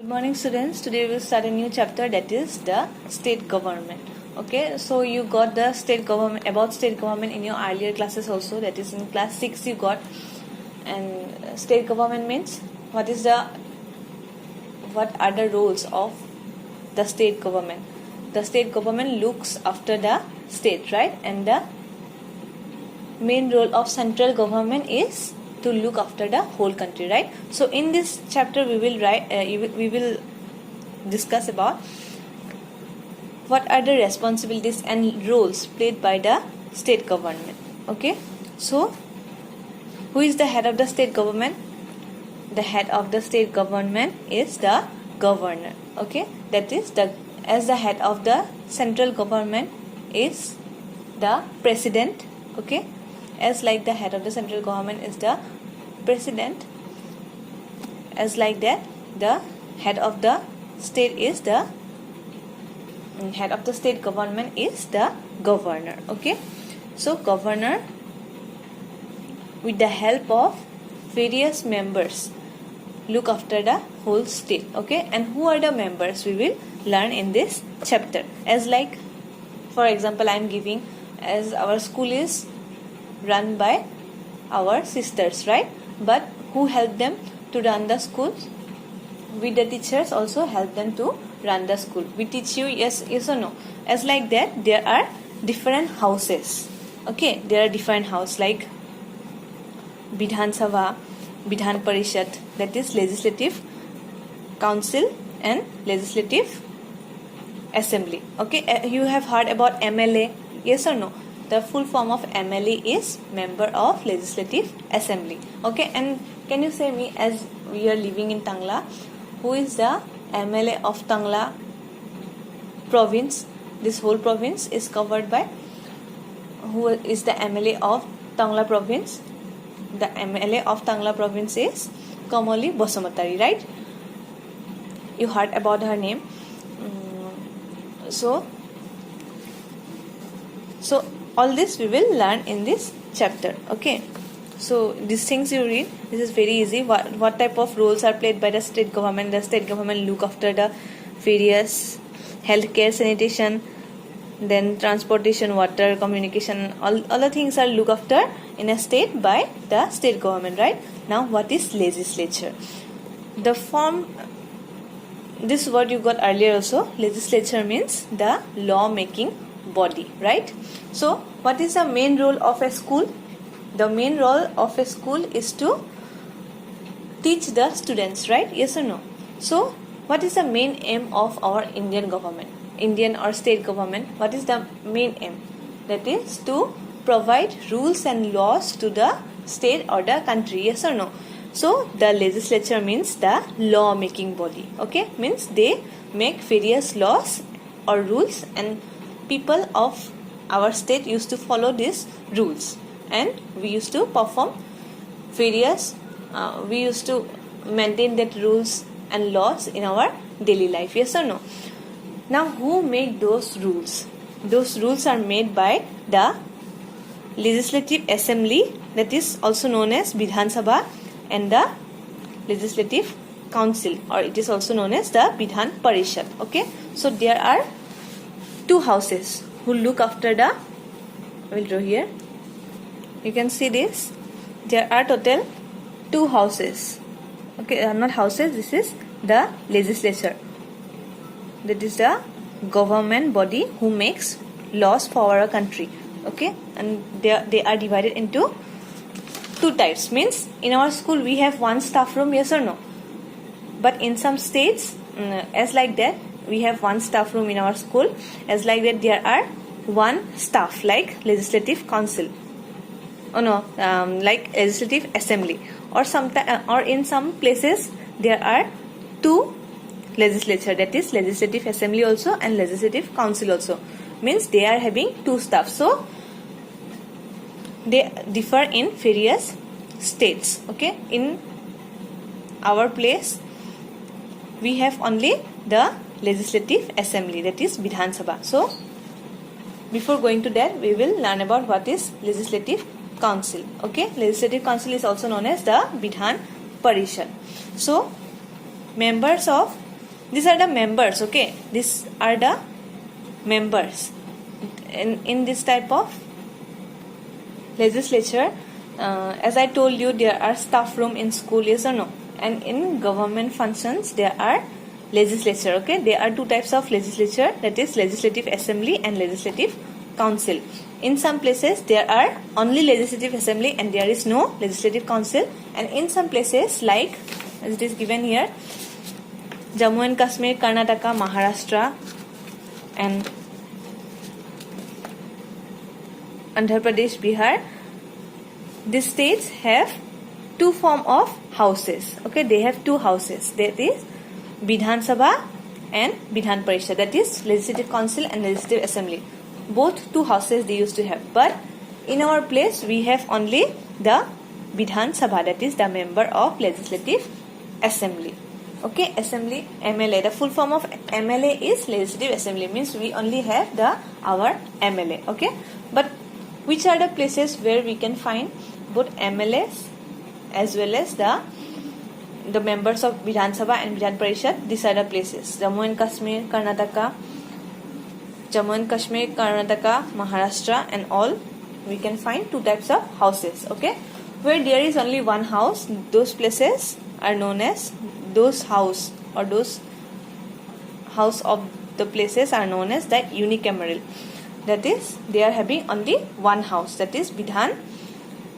Good morning, students. Today we will start a new chapter, that is the state government. Okay, so you got the state government, about state government in your earlier classes also, that is in class 6 you got. And state government means what are the roles of the state government. The state government looks after the state, right? And the main role of central government is to look after the whole country, right? So in this chapter we will discuss about what are the responsibilities and roles played by the state government. Okay, so who is the head of the state government? The head of the state government is the governor. Okay, that is as the head of the central government is the president. Okay, as like the head of the central government is the president, as like that the head of the state is the head of the state government is the governor. Okay, so governor, with the help of various members, look after the whole state. Okay, and who are the members we will learn in this chapter. As like, for example, I am giving, as our school is run by our sisters, right? But who help them to run the school? We the teachers also help them to run the school. We teach you yes or no. As like that, there are different houses. Okay, there are different houses like Vidhan Sabha, Vidhan Parishad, that is legislative council and legislative assembly. Okay, you have heard about MLA, yes or no? The full form of MLA is member of legislative assembly. Okay, and can you say me, as we are living in Tangla, who is the MLA of Tangla province? This whole province is covered by, who is the MLA of Tangla province? The MLA of Tangla province is Kamali Basumatari, right? You heard about her name. So all this we will learn in this chapter. Okay, so these things you read, this is very easy. What type of roles are played by the state government? The state government look after the various healthcare, sanitation, then transportation, water, communication, all the things are looked after in a state by the state government, right? Now what is legislature? The form, this word you got earlier also, legislature means the law making body, right? So what is the main role of a school? The main role of a school is to teach the students, right? Yes or no? So what is the main aim of our Indian government, Indian or state government? What is the main aim? That is to provide rules and laws to the state or the country, yes or no? So the legislature means the law making body. Okay, means they make various laws or rules, and people of our state used to follow these rules, and we used to perform various we used to maintain that rules and laws in our daily life, yes or no? Now who make those rules? Those rules are made by the legislative assembly, that is also known as Vidhan Sabha, and the legislative council, or it is also known as the Vidhan Parishad. Okay, so there are two houses who look after the, I will draw here, you can see this, there are total two houses. Okay, not houses, this is the legislature, that is the government body who makes laws for our country. Okay, and they are divided into two types. Means in our school we have one staff room, yes or no? But in some states, as like that, we have one staff room in our school. As like that, there are one staff, like legislative council. Oh no, like legislative assembly. Or or in some places there are two legislature, that is legislative assembly also and legislative council also. Means they are having two staff. So they differ in various states. Okay, in our place we have only the legislative assembly, that is Vidhan Sabha. So before going to that, we will learn about what is legislative council. Okay, legislative council is also known as the Vidhan Parishad. So members of these are the members. Okay, these are the members in this type of legislature. As I told you, there are staff room in school, yes or no? And in government functions there are legislature. Okay, there are two types of legislature, that is legislative assembly and legislative council. In some places there are only legislative assembly and there is no legislative council, and in some places, like as it is given here, Jammu and Kashmir, Karnataka, Maharashtra and Andhra Pradesh, Bihar, these states have two form of houses. Okay, they have two houses, that is Vidhan Sabha and Vidhan Parishad, that is legislative council and legislative assembly. Both two houses they used to have, but in our place we have only the Vidhan Sabha, that is the member of legislative assembly. Okay, assembly, MLA, the full form of MLA is legislative assembly, means we only have our MLA. Okay, but which are the places where we can find both MLAs as well as the members of Vidhan Sabha and Vidhan Parishad? These are the places: Jammu and Kashmir, Karnataka, Maharashtra and all. We can find two types of houses. Okay, where there is only one house, those places are known as, those house or those house of the places are known as the unicameral, that is they are having only one house, that is Vidhan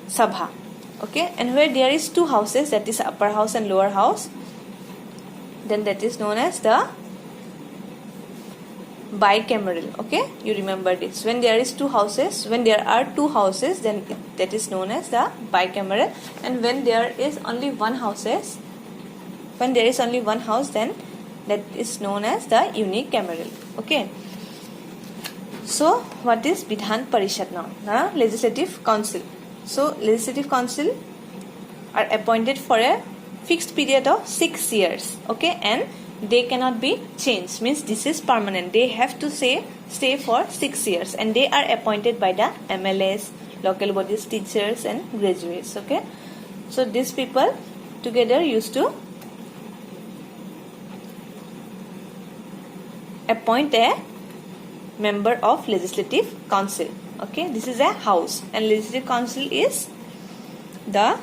Sabha. Okay, and where there is two houses, that is upper house and lower house, then that is known as the bicameral. Okay, you remember this. When there is two houses, when there are two houses, then that is known as the bicameral, and when there is only one house, then that is known as the unicameral. Okay, so what is Vidhan Parishad now? Legislative council. So legislative council are appointed for a fixed period of 6 years. Okay, and they cannot be changed, means this is permanent. They have to stay for 6 years, and they are appointed by the MLAs, local bodies, teachers and graduates. Okay, so these people together used to appoint a member of legislative council. Okay, this is a house, and legislative council is the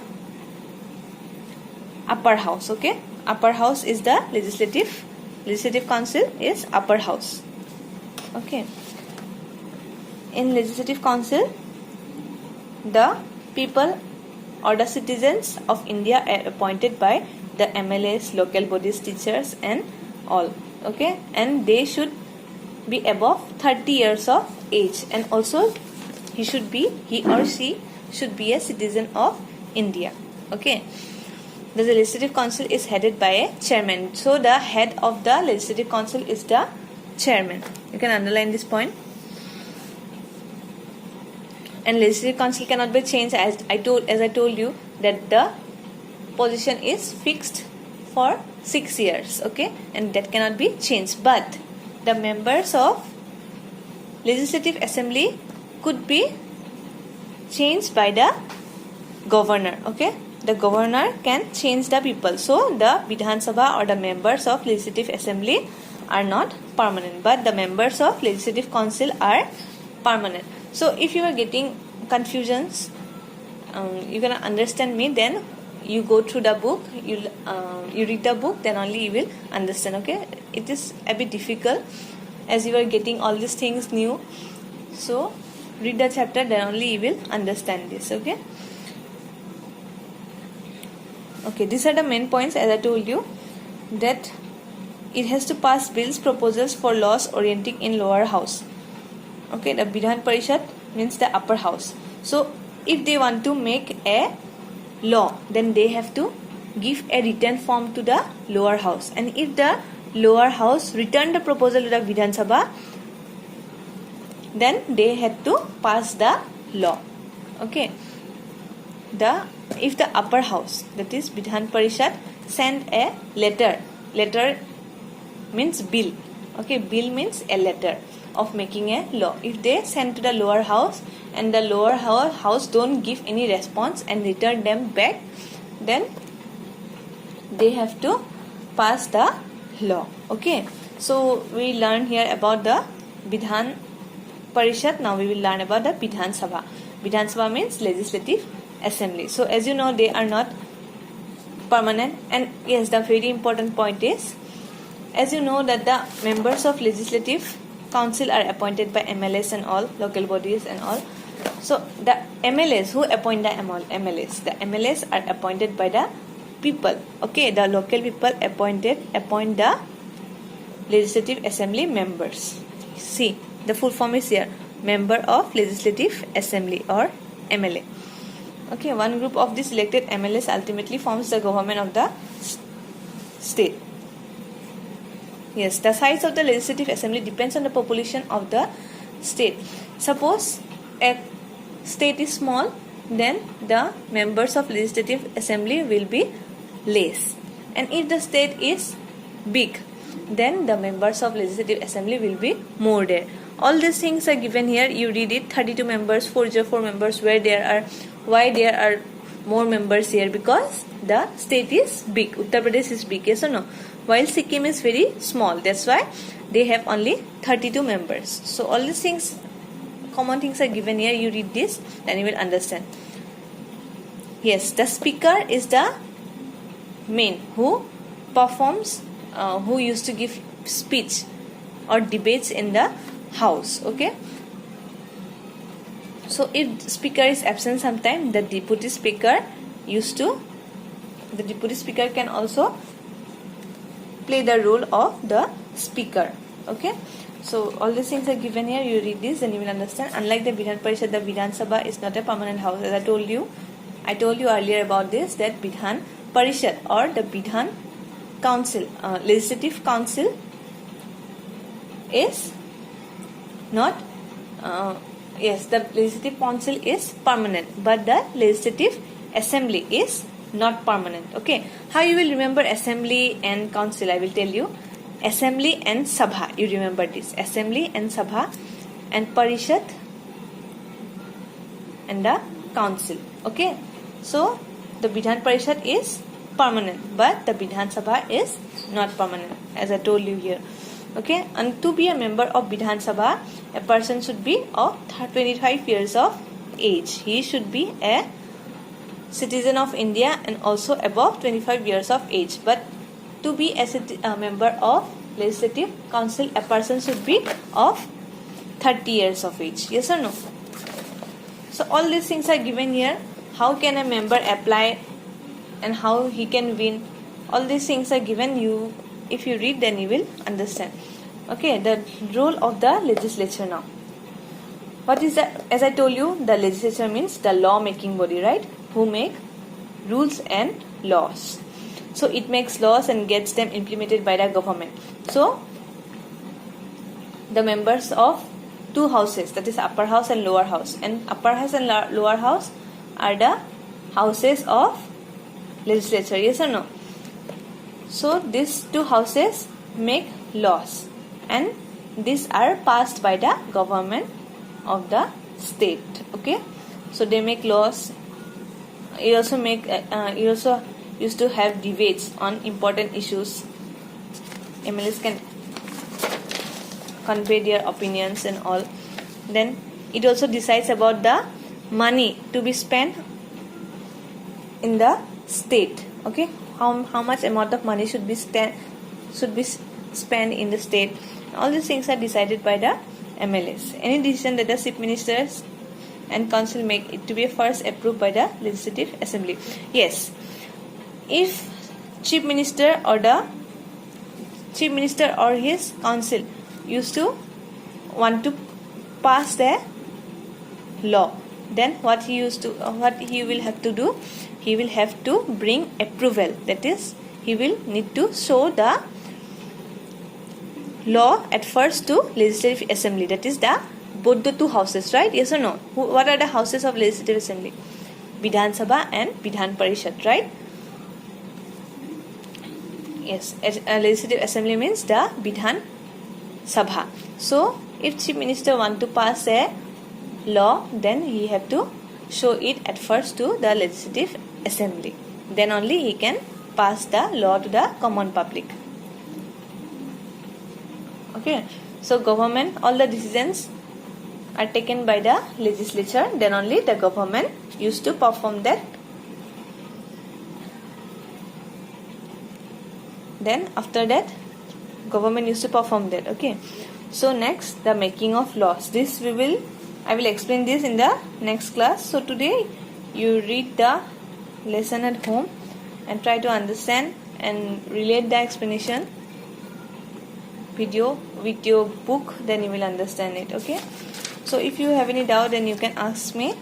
upper house. Okay, upper house is the legislative council is upper house. Okay, in legislative council the people or the citizens of India are appointed by the MLAs, local bodies, teachers and all. Okay, and they should be above 30 years of age, and also he or she should be a citizen of India. Okay, the legislative council is headed by a chairman, so the head of the legislative council is the chairman. You can underline this point. And legislative council cannot be changed, as I told you that the position is fixed for 6 years. Okay, and that cannot be changed, but the members of legislative assembly could be changed by the governor. Okay, the governor can change the people, so the Vidhan Sabha or the members of legislative assembly are not permanent, but the members of legislative council are permanent. So if you are getting confusions, you can understand me, then you go through the book, you read the book, then only you will understand. Okay, it is a bit difficult as you are getting all these things new, so read the chapter, then only you will understand this. Okay, these are the main points. As I told you, that it has to pass bills, proposals for laws orienting in lower house. Okay, the Vidhan Parishad means the upper house. So if they want to make a law, then they have to give a written form to the lower house, and if the lower house return the proposal to the Vidhan Sabha, then they had to pass the law. Okay, if the upper house, that is Vidhan Parishad, send a letter means bill. Okay, bill means a letter of making a law. If they send to the lower house and the lower house don't give any response and return them back, then they have to pass the law. Okay, so we learned here about the Vidhan Parishad. Now we will learn about the Vidhan Sabha. Vidhan Sabha means legislative assembly. So as you know, they are not permanent. And yes, the very important point is, as you know, that the members of legislative council are appointed by MLAs and all local bodies and all. So the MLAs, who appoint the MLAs? The MLAs are appointed by the people. Okay, the local people appoint the legislative assembly members. See, the full form is here: member of legislative assembly or MLA. Okay, one group of these elected MLAs ultimately forms the government of the state. Yes, the size of the legislative assembly depends on the population of the state. Suppose a state is small, then the members of legislative assembly will be less. And if the state is big, then the members of legislative assembly will be more there. All these things are given here. You read it: 32 members, 404 members. Why there are more members here? Because the state is big. Uttar Pradesh is big, yes or no? While Sikkim is very small. That's why they have only 32 members. So all these things, common things are given here. You read this, then you will understand. Yes, the speaker is the main who performs, who used to give speech or debates in the house. Okay, so if speaker is absent sometime, the deputy speaker can also play the role of the speaker. Okay, so all these things are given here. You read this and you will understand. Unlike the Vidhan Parishad, the Vidhan Sabha is not a permanent house. As I told you earlier about this, that Vidhan Parishad or the Vidhan Council, legislative council is not, yes, the legislative council is permanent, but the legislative assembly is not permanent. Okay, how you will remember assembly and council? I will tell you. Assembly and Sabha, you remember this. Assembly and Sabha, and Parishad and the council. Okay, so the Vidhan Parishad is permanent, but the Vidhan Sabha is not permanent, as I told you here. Okay, and to be a member of Vidhan Sabha, a person should be of 25 years of age. He should be a citizen of India and also above 25 years of age. But to be a member of legislative council, a person should be of 30 years of age. Yes or no? So all these things are given here. How can a member apply and how he can win? All these things are given. You, if you read, then you will understand. Okay, the role of the legislature now. What is that? As I told you, the legislature means the law making body, right? Who make rules and laws. So it makes laws and gets them implemented by the government. So the members of two houses, that is upper house and lower house, and upper house and lower house are the houses of legislature. Yes or no? So these two houses make laws, and these are passed by the government of the state. Okay, so they make laws. You also used to have debates on important issues. MLAs can convey their opinions and all. Then it also decides about the money to be spent in the state. Okay, how much amount of money should be spent in the state. All these things are decided by the MLAs. Any decision that the chief ministers and council make, it to be first approved by the legislative assembly. Yes, if chief minister or his council used to want to pass the law, then what he will have to do, he will have to bring approval. That is, he will need to show the law at first to legislative assembly. That is both the two houses, right? Yes or no? What are the houses of legislative assembly? Vidhan Sabha and Vidhan Parishad, right? Yes, legislative assembly means the Vidhan Sabha. So if chief minister want to pass a law, then he have to show it at first to the legislative assembly. Then only he can pass the law to the common public. Okay, so government, all the decisions are taken by the legislature, then only the government used to perform that. Then after that, government used to perform that. Okay, so next, the making of laws. This I will explain this in the next class. So today you read the lesson at home and try to understand and relate the explanation video with your book, then you will understand it. Okay, so if you have any doubt, then you can ask me.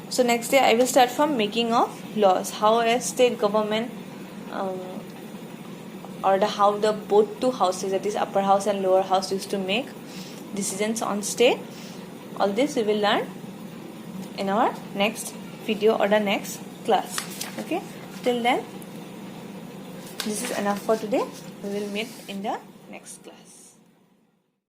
So next day I will start from making of laws, how a state government how the both two houses, that is upper house and lower house, used to make decisions on state. All this we will learn in our next video or the next class. Okay, till then this is enough for today. We will meet in the next class.